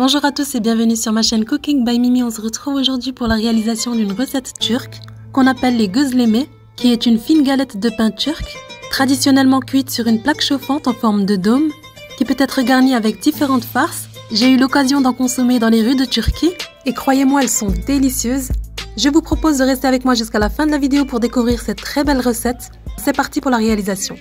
Bonjour à tous et bienvenue sur ma chaîne Cooking by Mimi. On se retrouve aujourd'hui pour la réalisation d'une recette turque qu'on appelle les gözleme, qui est une fine galette de pain turc, traditionnellement cuite sur une plaque chauffante en forme de dôme, qui peut être garnie avec différentes farces. J'ai eu l'occasion d'en consommer dans les rues de Turquie et croyez-moi, elles sont délicieuses. Je vous propose de rester avec moi jusqu'à la fin de la vidéo pour découvrir cette très belle recette. C'est parti pour la réalisation.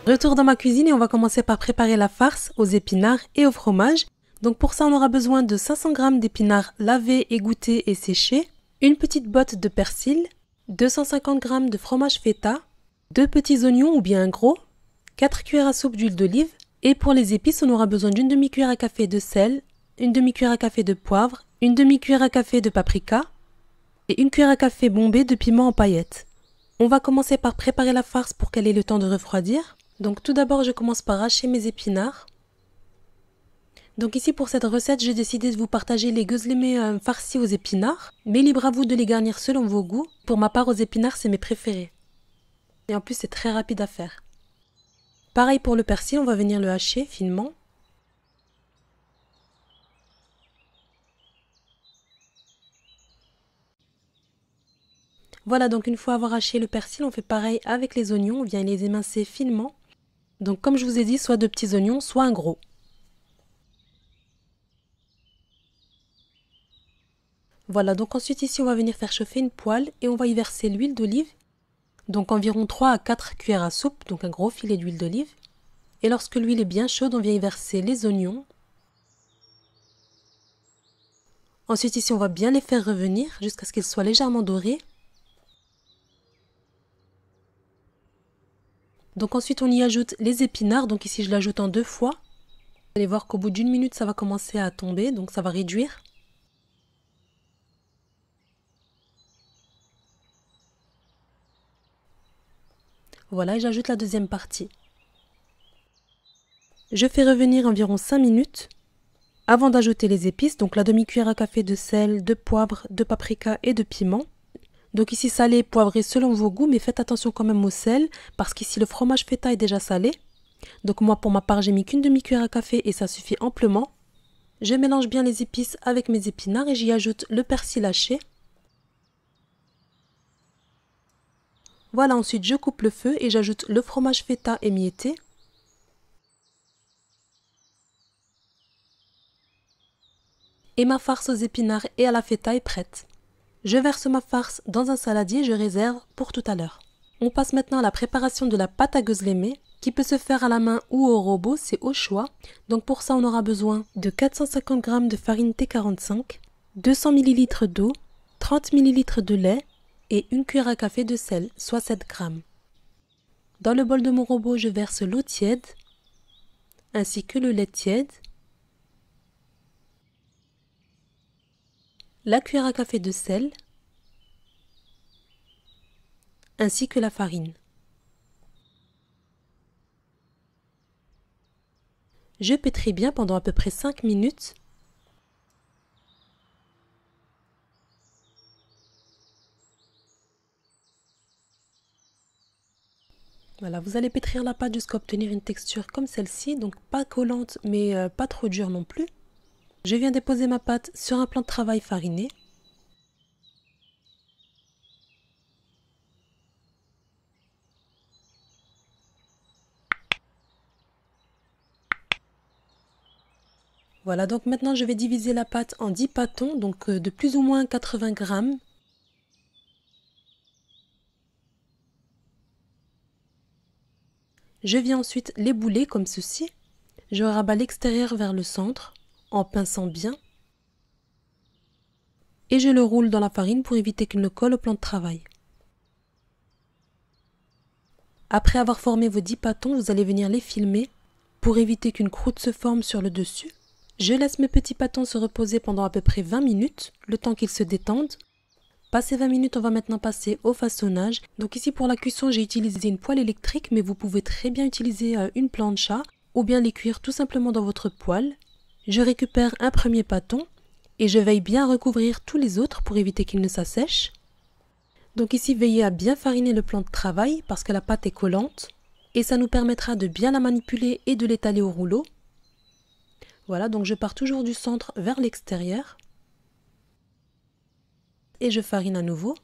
Retour dans ma cuisine et on va commencer par préparer la farce aux épinards et au fromage. Donc pour ça on aura besoin de 500 g d'épinards lavés, égouttés et séchés, une petite botte de persil, 250 g de fromage feta, 2 petits oignons ou bien un gros, 4 cuillères à soupe d'huile d'olive et pour les épices on aura besoin d'une demi-cuillère à café de sel, une demi-cuillère à café de poivre, une demi-cuillère à café de paprika et une cuillère à café bombée de piment en paillettes. On va commencer par préparer la farce pour qu'elle ait le temps de refroidir. Donc tout d'abord je commence par hacher mes épinards. Donc ici pour cette recette j'ai décidé de vous partager les gözleme farcis aux épinards, mais libre à vous de les garnir selon vos goûts. Pour ma part aux épinards c'est mes préférés. Et en plus c'est très rapide à faire. Pareil pour le persil, on va venir le hacher finement. Voilà, donc une fois avoir haché le persil, on fait pareil avec les oignons, on vient les émincer finement. Donc comme je vous ai dit, soit 2 petits oignons, soit un gros. Voilà, donc ensuite ici on va venir faire chauffer une poêle et on va y verser l'huile d'olive. Donc environ 3 à 4 cuillères à soupe, donc un gros filet d'huile d'olive. Et lorsque l'huile est bien chaude, on vient y verser les oignons. Ensuite ici on va bien les faire revenir jusqu'à ce qu'ils soient légèrement dorés. Donc ensuite on y ajoute les épinards, donc ici je l'ajoute en 2 fois. Vous allez voir qu'au bout d'1 minute ça va commencer à tomber, donc ça va réduire. Voilà, et j'ajoute la deuxième partie. Je fais revenir environ 5 minutes avant d'ajouter les épices, donc la demi-cuillère à café de sel, de poivre, de paprika et de piment. Donc ici salé, poivré selon vos goûts, mais faites attention quand même au sel, parce qu'ici le fromage feta est déjà salé. Donc moi pour ma part j'ai mis qu'une demi-cuillère à café et ça suffit amplement. Je mélange bien les épices avec mes épinards et j'y ajoute le persil haché. Voilà, ensuite je coupe le feu et j'ajoute le fromage feta émietté. Et ma farce aux épinards et à la feta est prête. Je verse ma farce dans un saladier et je réserve pour tout à l'heure. On passe maintenant à la préparation de la pâte à gözleme qui peut se faire à la main ou au robot, c'est au choix. Donc pour ça on aura besoin de 450 g de farine T45, 200 ml d'eau, 30 ml de lait et une cuillère à café de sel, soit 7 g. Dans le bol de mon robot, je verse l'eau tiède ainsi que le lait tiède, la cuillère à café de sel ainsi que la farine. Je pétris bien pendant à peu près 5 minutes. Voilà, vous allez pétrir la pâte jusqu'à obtenir une texture comme celle-ci, donc pas collante mais pas trop dure non plus. Je viens déposer ma pâte sur un plan de travail fariné. Voilà, donc maintenant je vais diviser la pâte en 10 pâtons, donc de plus ou moins 80 g. Je viens ensuite les bouler comme ceci. Je rabats l'extérieur vers le centre en pinçant bien. Et je le roule dans la farine pour éviter qu'il ne colle au plan de travail. Après avoir formé vos 10 pâtons, vous allez venir les filmer pour éviter qu'une croûte se forme sur le dessus. Je laisse mes petits pâtons se reposer pendant à peu près 20 minutes, le temps qu'ils se détendent. Passé 20 minutes, on va maintenant passer au façonnage. Donc ici pour la cuisson, j'ai utilisé une poêle électrique, mais vous pouvez très bien utiliser une plancha ou bien les cuire tout simplement dans votre poêle. Je récupère un premier pâton et je veille bien à recouvrir tous les autres pour éviter qu'ils ne s'assèchent. Donc ici, veillez à bien fariner le plan de travail parce que la pâte est collante et ça nous permettra de bien la manipuler et de l'étaler au rouleau. Voilà, donc je pars toujours du centre vers l'extérieur. Et je farine à nouveau.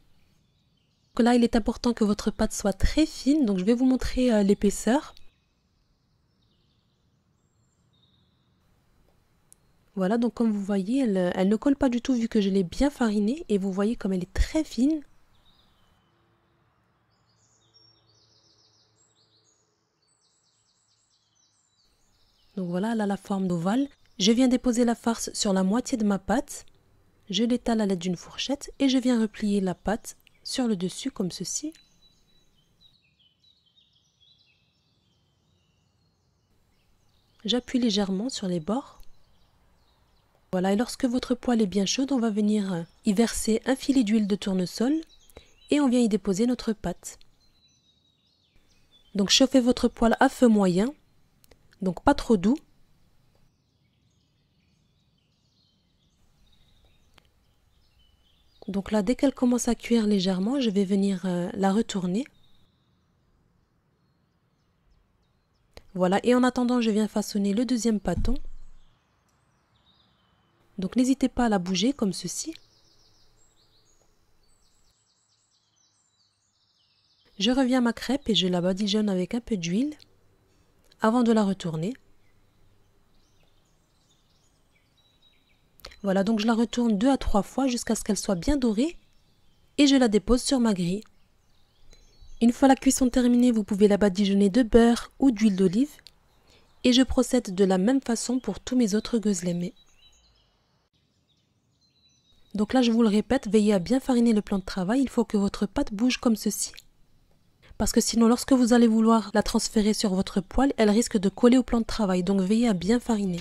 Donc là, il est important que votre pâte soit très fine, donc je vais vous montrer l'épaisseur. Voilà, donc comme vous voyez, elle ne colle pas du tout vu que je l'ai bien farinée et vous voyez comme elle est très fine. Donc voilà, elle a la forme d'ovale. Je viens déposer la farce sur la moitié de ma pâte. Je l'étale à l'aide d'une fourchette et je viens replier la pâte sur le dessus comme ceci. J'appuie légèrement sur les bords. Voilà, et lorsque votre poêle est bien chaude, on va venir y verser un filet d'huile de tournesol et on vient y déposer notre pâte. Donc chauffez votre poêle à feu moyen, donc pas trop doux. Donc là, dès qu'elle commence à cuire légèrement, je vais venir la retourner. Voilà, et en attendant, je viens façonner le deuxième pâton. Donc n'hésitez pas à la bouger comme ceci. Je reviens à ma crêpe et je la badigeonne avec un peu d'huile avant de la retourner. Voilà, donc je la retourne 2 à 3 fois jusqu'à ce qu'elle soit bien dorée et je la dépose sur ma grille. Une fois la cuisson terminée, vous pouvez la badigeonner de beurre ou d'huile d'olive et je procède de la même façon pour tous mes autres guzlemê. Donc là, je vous le répète, veillez à bien fariner le plan de travail, il faut que votre pâte bouge comme ceci. Parce que sinon, lorsque vous allez vouloir la transférer sur votre poêle, elle risque de coller au plan de travail, donc veillez à bien fariner.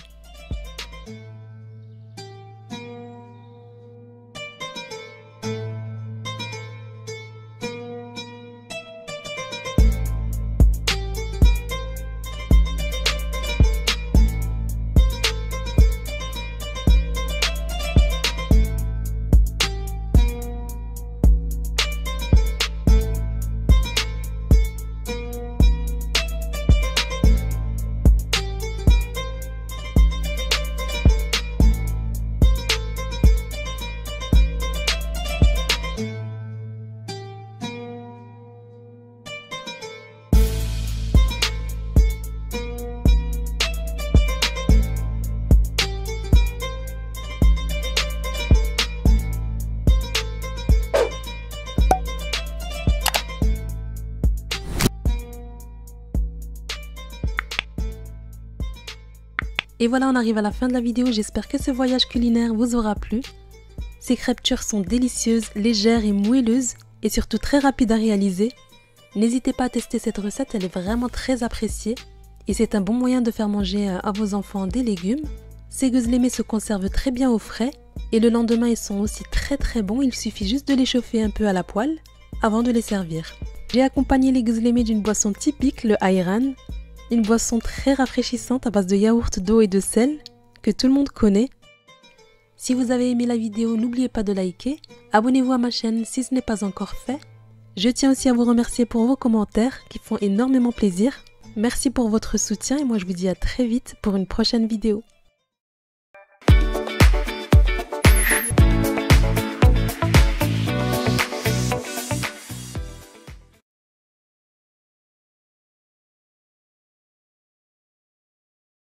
Et voilà, on arrive à la fin de la vidéo, j'espère que ce voyage culinaire vous aura plu. Ces crêpes turques sont délicieuses, légères et moelleuses et surtout très rapides à réaliser. N'hésitez pas à tester cette recette, elle est vraiment très appréciée et c'est un bon moyen de faire manger à vos enfants des légumes. Ces guzlemê se conservent très bien au frais et le lendemain ils sont aussi très bons, il suffit juste de les chauffer un peu à la poêle avant de les servir. J'ai accompagné les guzlemê d'une boisson typique, le ayran. Une boisson très rafraîchissante à base de yaourt, d'eau et de sel, que tout le monde connaît. Si vous avez aimé la vidéo, n'oubliez pas de liker, abonnez-vous à ma chaîne si ce n'est pas encore fait. Je tiens aussi à vous remercier pour vos commentaires qui font énormément plaisir. Merci pour votre soutien et moi je vous dis à très vite pour une prochaine vidéo.